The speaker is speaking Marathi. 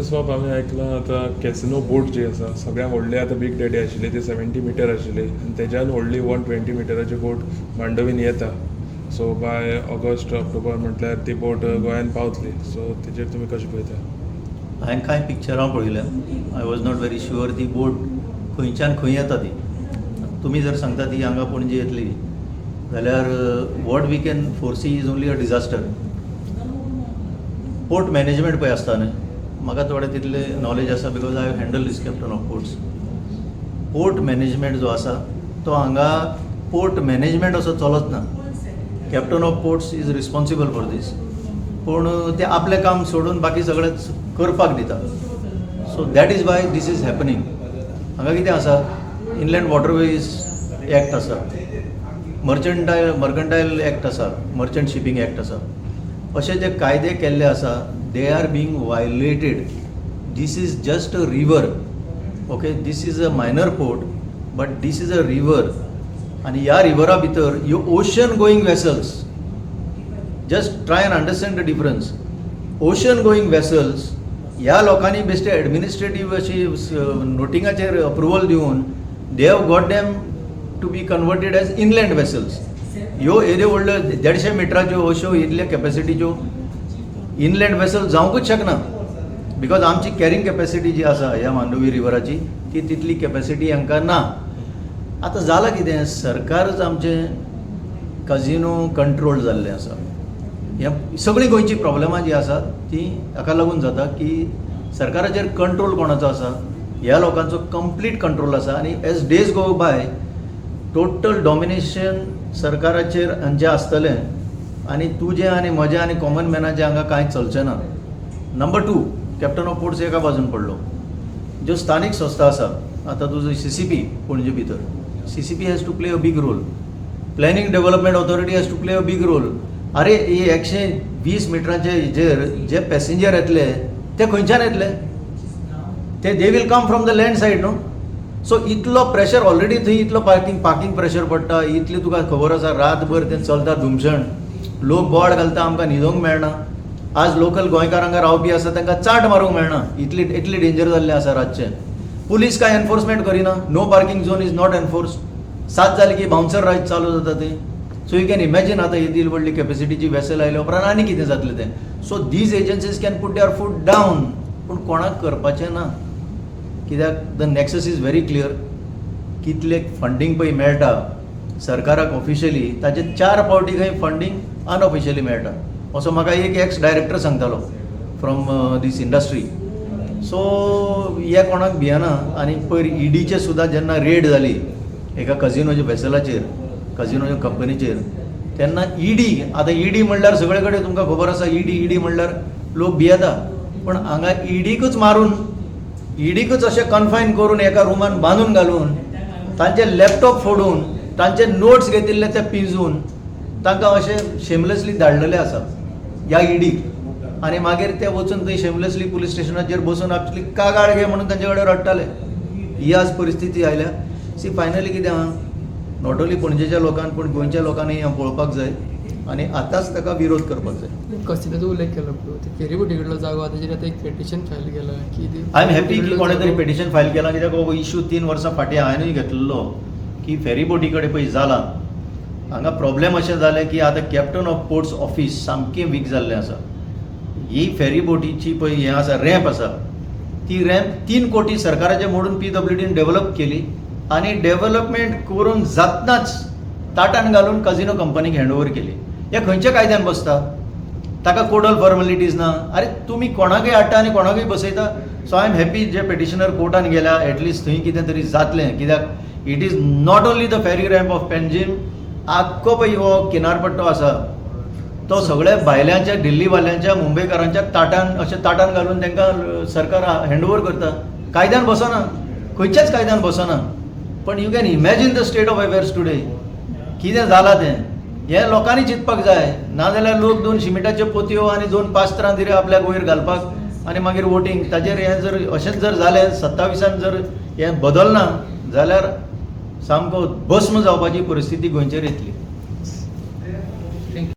स्वरूप हांवें आयकलां आतां कॅसिनो बोट जी आसा सगळ्यांत व्हडली आतां बीग डॅडी आशिल्ली ती 70 मिटर आशिल्ली आनी तेज्यान व्हडली 120 मिटराची बोट मांडवीन येता. सो बाय ऑगस्ट ऑक्टोबर म्हटल्यार ती बोट गोंयांत पावतली. सो तेजेर तुमी कशें पळयता? हांवें कांय पिक्चरां पळयल्या. I was not very sure ती बोट खंयच्यान खंय येता ती. तुमी जर सांगता ती हांगा पणजे येतली जाल्यार what we can foresee is only a disaster. Port management पळय आसता न्हय, म्हाका थोडें तितले नॉलेज आसा because I have handle this captain of ports. Port management जो आसा तो हांगा पोर्ट मॅनेजमेंट असो चलत ना. Captain of ports is responsible for this. पूण ते आपलें काम सोडून बाकी सगळें करपाक दिता. So that is why this is happening. हांगा कितें आसा, इनलँड वॉटरवेज एक्ट आसा, मर्कंटायल एक्ट आसा, मर्चंट शिपींग एक्ट आसा. अशे जे कायदे केल्ले आसा they are being violated. This is just a river. Okay, this is a minor port but this is a river. आनी ह्या रिवरा भितर ह्यो ocean going vessels, just try and understand the difference. Ocean going vessels ह्या लोकांनी बेश्टे एडमिनिस्ट्रेटीव अशी नोटिंगाचेर अप्रुवल दिवन they have got them to be converted as inland vessels. ह्यो येद्यो व्हडल्यो 150 मिटराच्यो अश्यो इतल्या कॅपॅसिटीच्यो इनलँड वेसल जावंकूच शकना बिकॉज आमची कॅरींग कॅपॅसिटी जी आसा ह्या मांडवी रिवराची ती तितली कॅपॅसिटी हांकां ना. आतां जालां कितें, सरकारच आमचें कजिनो कंट्रोल जाल्लें आसा. ह्या सगळीं गोंयची प्रॉब्लेमां जी आसा ती हाका लागून जाता की सरकाराचेर कंट्रोल कोणाचो आसा, ह्या लोकांचो कंप्लीट कंट्रोल आसा. आनी as days go by total domination सरकाराचेर हांचें आसतलें आनी तुजें आनी म्हजें आनी कॉमन मॅनाचें हांगा कांय चलचें ना. नंबर 2, कॅप्टन ऑफ पोर्ट्स एका बाजून पडलो. ज्यो स्थानीक संस्था आसा, आतां तुजो CCP पणजे भितर, CCP has to play a big role. Planning development authority has to play a big role. अरे ही 120 मिटरांचे हेजेर जे पॅसेंजर येतले ते खंयच्यान येतले? ते they will come from the land side न्हू. सो इतलो प्रेशर ऑलरेडी थंय इतलो पार्किंग प्रेशर पडटा. इतली तुका खबर आसा रातभर तें चलता धुमशण. लोक बोर्ड घालता, आमकां न्हिदोंक मेळना. आज लोकल गोंयकार हांगा रावपी आसा तांकां चाट मारूंक मेळना. इतली डेंजर जाल्लें आसा रातचें. पुलीस कांय एनफोर्समेंट करिना. No parking zone is not enforced. 7 जाली की बाउन्सर रायड चालू जाता थंय. सो यू कॅन इमॅजीन आतां येदी व्हडली कॅपॅसिटीची वेसल आयल्या उपरांत आनी कितें जातलें तें. So these agencies can put their foot down. पूण कोणाक करपाचें ना कित्याक the nexus is very clear. कितले फंडींग पळय मेळटा सरकाराक ऑफिशियली ताचे 4 फावटी खंय फंडींग अनऑफिशियली मेळटा असो म्हाका एक एक्स डायरेक्टर सांगतालो फ्रॉम दीस इंडस्ट्री. सो हे कोणाक भियेना. आनी पयर ईडीचे सुद्दां जेन्ना रेड जाली एका कजिनोच्या वेसलाचेर, कजिनोच्या कंपनीचेर, तेन्ना ईडी, आतां ईडी म्हणल्यार सगळे कडेन तुमकां खबर आसा ईडी म्हणल्यार लोक भियेता. पूण हांगा ईडीकूच मारून, ईडीकूच अशें कन्फायन करून एका रुमान बांदून घालून तांचे लॅपटॉप फोडून तांचे नोट्स घेतिल्ले ते पिंजून तांकां अशें शेमलेसली धाडलेले आसा ह्या ईडीक. आनी मागीर ते वचून थंय शेमलेसली पुलीस स्टेशनाचेर बसून आपली कागाळ घे म्हणून तांचे कडेन रडटाले. ही आज परिस्थिती आयल्या. सी फायनली कितें आहा, नॉट ओन्ली पणजेच्या लोकांक पूण गोंयच्या लोकांनी हें पळोवपाक जाय आनी आतांच ताका विरोध करपाक जाय. कसिनाचो उल्लेख केलो ते फेरीबोटी कडलो जागो ताचेर आतां एक पेटिशन फायल केलां की आय एम हॅपी की कोणें तरी पेटिशन फायल केलां कित्याक हो इश्यू 3 वर्सां फाटीं हांवेंनूय घेतलेलो की फेरीबोटी कडेन पळय जाला. हांगा प्रॉब्लेम अशें जालें की आतां कॅप्टन ऑफ पोर्ट्स ऑफीस सामकें वीक जाल्लें आसा. ही फेरीबोटीची पळय हें आसा रॅम्प आसा, ती रॅम्प 3 कोटी सरकाराचे मोडून PWDन डेव्हलप केली आनी डेव्हलपमेंट करून जातनाच ताटान घालून कजिनो कंपनीक हँडओव्हर केली. हे खंयच्या कायद्यान बसता? ताका कोडल फॉर्मेलिटीज ना. अरे तुमी कोणाकय हाडटा आनी कोणाकय बसयता. सो आय एम हॅपी जे पेटिशनर कोर्टान गेल्या एटलिस्ट थंय कितें तरी जातलें. कित्याक it is not only the ferry ramp of Panjim, आख्खो पळय हो किनारपट्टो आसा तो सगळ्या भायल्यांच्या, दिल्लीवाल्यांच्या, मुंबयकारांच्या ताटान घालून तांकां सरकार हँडओव्हर करता. कायद्यान बसना, खंयच्याच कायद्यान बसना. पण you can imagine the state of affairs today. कितें जालां तें हे लोकांनी चिंतपाक जाय. नाजाल्यार लोक 2 शिमिटाच्यो पोतयो आनी 2 पास्त्रां दिले आपल्याक वयर घालपाक आनी मागीर वोटींग. ताजेर हें जर अशेंच जर जालें 27 जर हें बदलना जाल्यार सामको भस्म जावपाची परिस्थिती गोंयचेर येतली.